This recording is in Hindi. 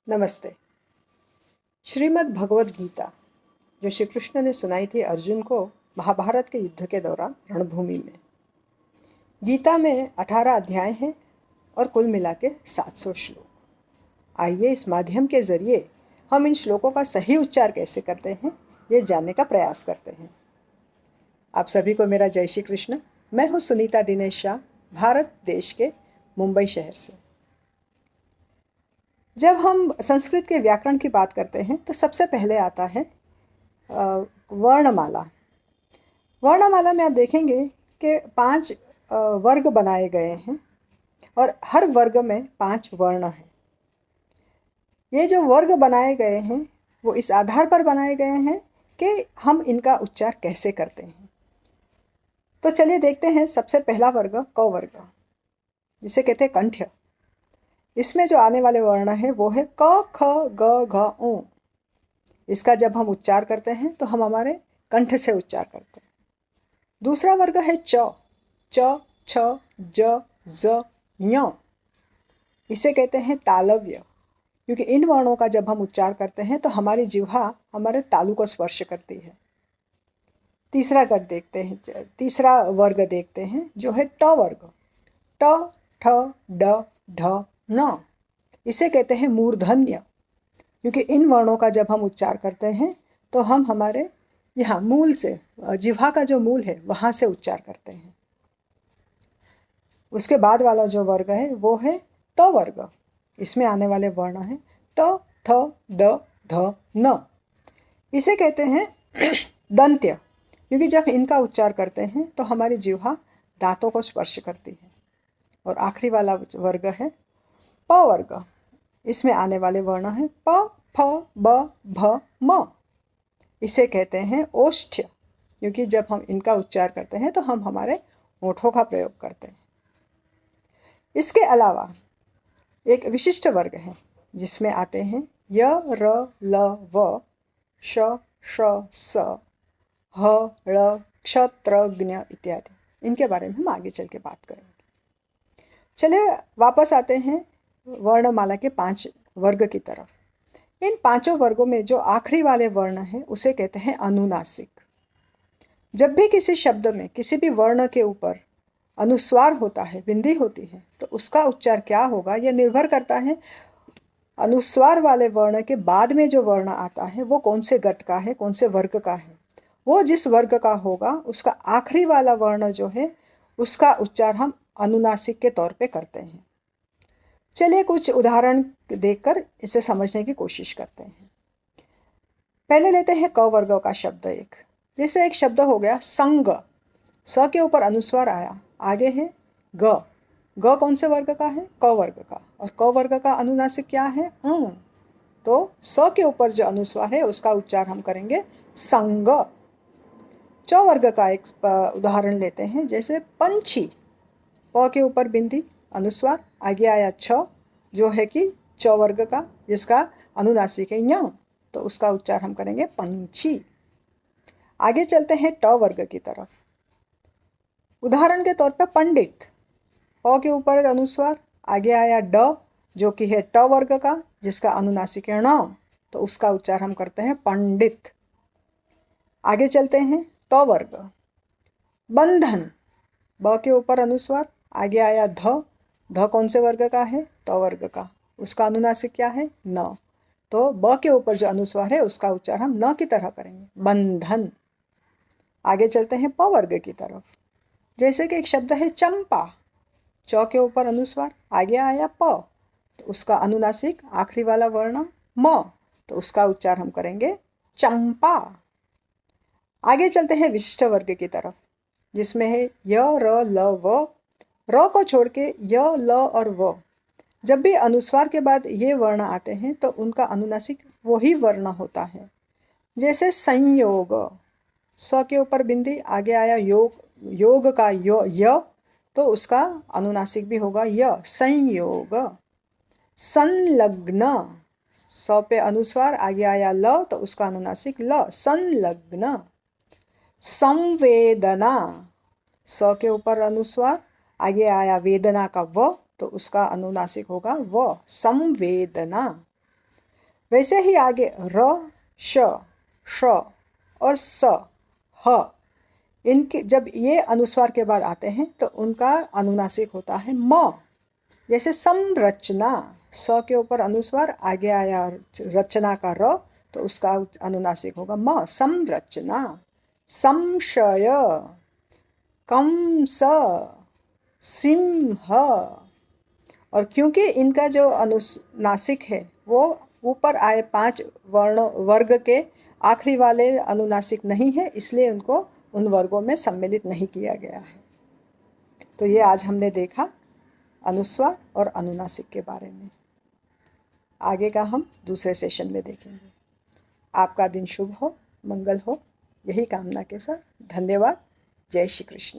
नमस्ते। श्रीमद् भगवद गीता जो श्री कृष्ण ने सुनाई थी अर्जुन को महाभारत के युद्ध के दौरान रणभूमि में। गीता में 18 अध्याय हैं और कुल मिला के 700 श्लोक। आइए इस माध्यम के जरिए हम इन श्लोकों का सही उच्चार कैसे करते हैं ये जानने का प्रयास करते हैं। आप सभी को मेरा जय श्री कृष्ण। मैं हूँ सुनीता दिनेश शाह, भारत देश के मुंबई शहर से। जब हम संस्कृत के व्याकरण की बात करते हैं तो सबसे पहले आता है वर्णमाला। वर्णमाला में आप देखेंगे कि 5 वर्ग बनाए गए हैं और हर वर्ग में 5 वर्ण हैं। ये जो वर्ग बनाए गए हैं वो इस आधार पर बनाए गए हैं कि हम इनका उच्चार कैसे करते हैं। तो चलिए देखते हैं। सबसे पहला वर्ग क वर्ग, जिसे कहते हैं कंठ। इसमें जो आने वाले वर्ण है वो है क ख ग घ ऊ। इसका जब हम उच्चार करते हैं तो हम हमारे कंठ से उच्चार करते हैं। दूसरा वर्ग है च छ ज ज ञ। इसे कहते हैं तालव्य, क्योंकि इन वर्णों का जब हम उच्चार करते हैं तो हमारी जिह्वा हमारे तालु को स्पर्श करती है। तीसरा वर्ग देखते हैं जो है ट वर्ग। ट ठ ड ढ न। इसे कहते हैं मूर्धन्य, क्योंकि इन वर्णों का जब हम उच्चार करते हैं तो हम हमारे यहाँ मूल से, जिह्वा का जो मूल है वहाँ से उच्चार करते हैं। उसके बाद वाला जो वर्ग है वो है त वर्ग। इसमें आने वाले वर्ण हैं त थ द ध न। इसे कहते हैं दंत्य, क्योंकि जब इनका उच्चार करते हैं तो हमारी जिह्वा दांतों को स्पर्श करती है। और आखिरी वाला वर्ग है प वर्ग। इसमें आने वाले वर्ण हैं प फ ब भ म। इसे कहते हैं ओष्ठ्य, क्योंकि जब हम इनका उच्चार करते हैं तो हम हमारे होठों का प्रयोग करते हैं। इसके अलावा एक विशिष्ट वर्ग है जिसमें आते हैं य र ल व श श स ह ळ क्ष त्र ज्ञ इत्यादि। इनके बारे में हम आगे चल के बात करेंगे। चलिए वापस आते हैं वर्णमाला के 5 वर्ग की तरफ। इन 5 वर्गों में जो आखिरी वाले वर्ण हैं उसे कहते हैं अनुनासिक। जब भी किसी शब्द में किसी भी वर्ण के ऊपर अनुस्वार होता है, बिंदी होती है, तो उसका उच्चार क्या होगा यह निर्भर करता है अनुस्वार वाले वर्ण के बाद में जो वर्ण आता है वो कौन से गट का है, कौन से वर्ग का है। वो जिस वर्ग का होगा उसका आखिरी वाला वर्ण जो है उसका उच्चार हम अनुनासिक के तौर पे करते हैं। चलिए कुछ उदाहरण देखकर इसे समझने की कोशिश करते हैं। पहले लेते हैं क वर्ग का शब्द एक। जैसे एक शब्द हो गया संग। स के ऊपर अनुस्वार आया, आगे है ग। ग कौन से वर्ग का है? क वर्ग का। और क वर्ग का अनुनासिक क्या है? तो स के ऊपर जो अनुस्वार है उसका उच्चार हम करेंगे संग। च वर्ग का एक उदाहरण लेते हैं। जैसे पंछी। प के ऊपर बिंदी, अनुस्वार, आगे आया छ जो है कि च वर्ग का, जिसका अनुनासिक है ञ, तो उसका उच्चार हम करेंगे पंछी। आगे चलते हैं ट वर्ग की तरफ। उदाहरण के तौर पर पंडित। प के ऊपर अनुस्वार, आगे आया ड जो कि है ट वर्ग का, जिसका अनुनासिक है ण, तो उसका उच्चार हम करते हैं पंडित। आगे चलते हैं त वर्ग। बंधन। ब के ऊपर अनुस्वार, आगे आया ध। ध कौन से वर्ग का है? त वर्ग का। उसका अनुनासिक क्या है? न। तो ब के ऊपर जो अनुस्वार है उसका उच्चार हम न की तरह करेंगे, बंधन। आगे चलते हैं प वर्ग की तरफ। जैसे कि एक शब्द है चंपा। च के ऊपर अनुस्वार, आगे आया प, तो उसका अनुनासिक आखिरी वाला वर्ण म, तो उसका उच्चार हम करेंगे चंपा। आगे चलते हैं विशिष्ट वर्ग की तरफ, जिसमें है य र ल व। र को छोड़ के य ल और व, जब भी अनुस्वार के बाद ये वर्ण आते हैं तो उनका अनुनासिक वही वर्ण होता है। जैसे संयोग। स के ऊपर बिंदी, आगे आया योग, योग का य, तो उसका अनुनासिक भी होगा य, संयोग। संलग्न। स पे अनुस्वार, आगे आया ल, तो उसका अनुनासिक ल, संलग्न। संवेदना। स के ऊपर अनुस्वार, आगे आया वेदना का व, तो उसका अनुनासिक होगा व, संवेदना। वैसे ही आगे र, श, श और स, ह, इनके जब ये अनुस्वार के बाद आते हैं तो उनका अनुनासिक होता है म। जैसे संरचना, स के ऊपर अनुस्वार, आगे आया रचना का र, तो उसका अनुनासिक होगा म, संरचना। संशय, कंस, सिंह। और क्योंकि इनका जो अनुनासिक है वो ऊपर आए 5 वर्ग के आखिरी वाले अनुनासिक नहीं है, इसलिए उनको उन वर्गों में सम्मिलित नहीं किया गया है। तो ये आज हमने देखा अनुस्वार और अनुनासिक के बारे में। आगे का हम दूसरे सेशन में देखेंगे। आपका दिन शुभ हो, मंगल हो, यही कामना के साथ धन्यवाद। जय श्री कृष्ण।